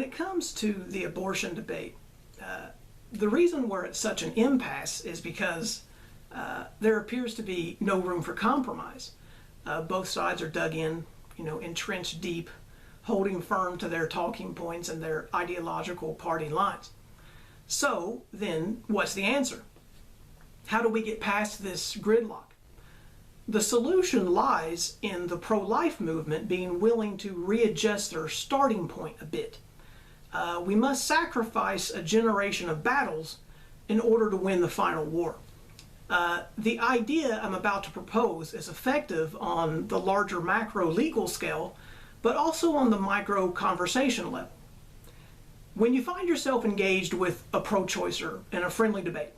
When it comes to the abortion debate, the reason we're at such an impasse is because there appears to be no room for compromise. Both sides are dug in, entrenched deep, holding firm to their talking points and their ideological party lines. So then, what's the answer? How do we get past this gridlock? The solution lies in the pro-life movement being willing to readjust their starting point a bit. We must sacrifice a generation of battles in order to win the final war. The idea I'm about to propose is effective on the larger macro legal scale, but also on the micro conversation level. When you find yourself engaged with a pro-choicer in a friendly debate,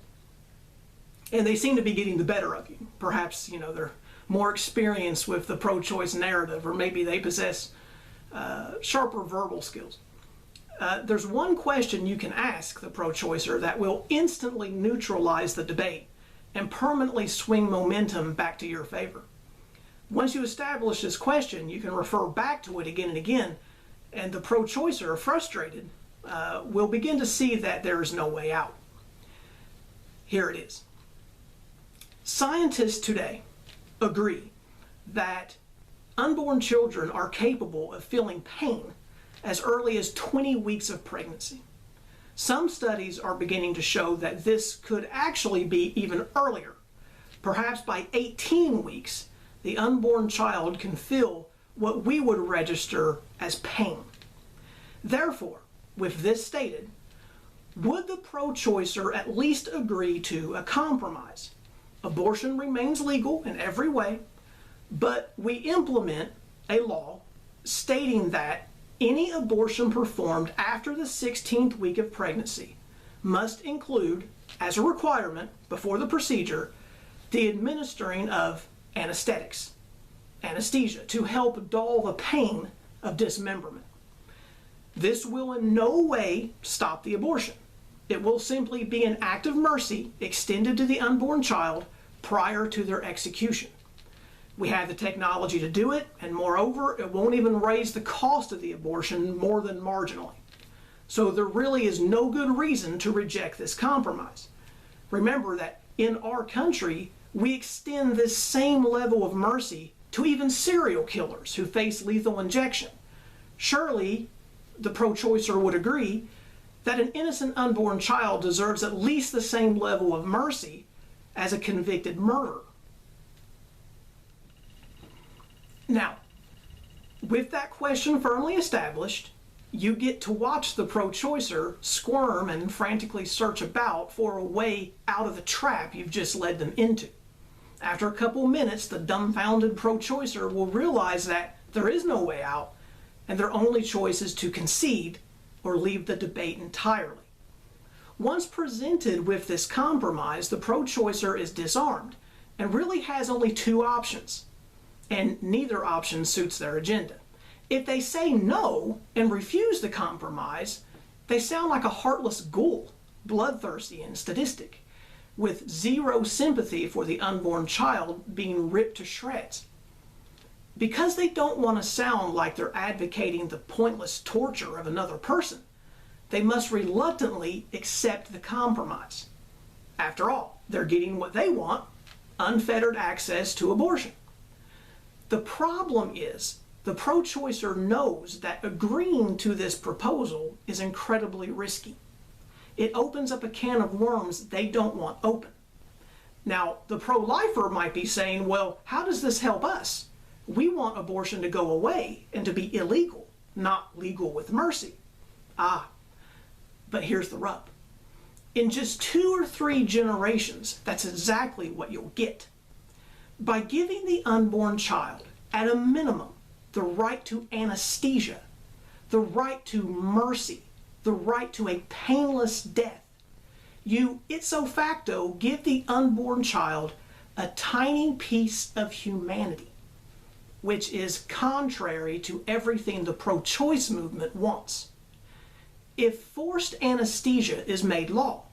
and they seem to be getting the better of you, perhaps they're more experienced with the pro-choice narrative, or maybe they possess sharper verbal skills. There's one question you can ask the pro-choicer that will instantly neutralize the debate and permanently swing momentum back to your favor. Once you establish this question, you can refer back to it again and again, and the pro-choicer, frustrated, will begin to see that there is no way out. Here it is. Scientists today agree that unborn children are capable of feeling pain as early as 20 weeks of pregnancy. Some studies are beginning to show that this could actually be even earlier. Perhaps by 18 weeks, the unborn child can feel what we would register as pain. Therefore, with this stated, would the pro-choicer at least agree to a compromise? Abortion remains legal in every way, but we implement a law stating that any abortion performed after the 16th week of pregnancy must include, as a requirement before the procedure, the administering of anesthesia, to help dull the pain of dismemberment. This will in no way stop the abortion. It will simply be an act of mercy extended to the unborn child prior to their execution. We have the technology to do it, and moreover, it won't even raise the cost of the abortion more than marginally. So there really is no good reason to reject this compromise. Remember that in our country, we extend this same level of mercy to even serial killers who face lethal injection. Surely, the pro-choicer would agree that an innocent unborn child deserves at least the same level of mercy as a convicted murderer. Now, with that question firmly established, you get to watch the pro-choicer squirm and frantically search about for a way out of the trap you've just led them into. After a couple minutes, the dumbfounded pro-choicer will realize that there is no way out, and their only choice is to concede or leave the debate entirely. Once presented with this compromise, the pro-choicer is disarmed and really has only two options, and neither option suits their agenda. If they say no and refuse the compromise, they sound like a heartless ghoul, bloodthirsty and sadistic, with zero sympathy for the unborn child being ripped to shreds. Because they don't want to sound like they're advocating the pointless torture of another person, they must reluctantly accept the compromise. After all, they're getting what they want, unfettered access to abortion. The problem is, the pro-choicer knows that agreeing to this proposal is incredibly risky. It opens up a can of worms they don't want open. Now, the pro-lifer might be saying, well, how does this help us? We want abortion to go away and to be illegal, not legal with mercy. But here's the rub. In just 2 or 3 generations, that's exactly what you'll get. By giving the unborn child, at a minimum, the right to anesthesia, the right to mercy, the right to a painless death, you ipso facto give the unborn child a tiny piece of humanity, which is contrary to everything the pro-choice movement wants. If forced anesthesia is made law,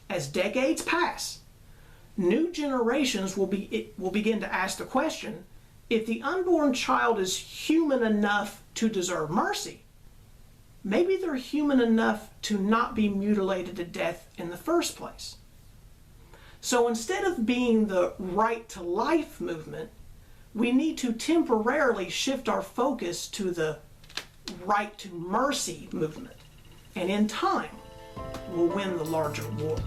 as decades pass, new generations will begin to ask the question, if the unborn child is human enough to deserve mercy, maybe they're human enough to not be mutilated to death in the first place. So instead of being the right to life movement, we need to temporarily shift our focus to the right to mercy movement. And in time, we'll win the larger war.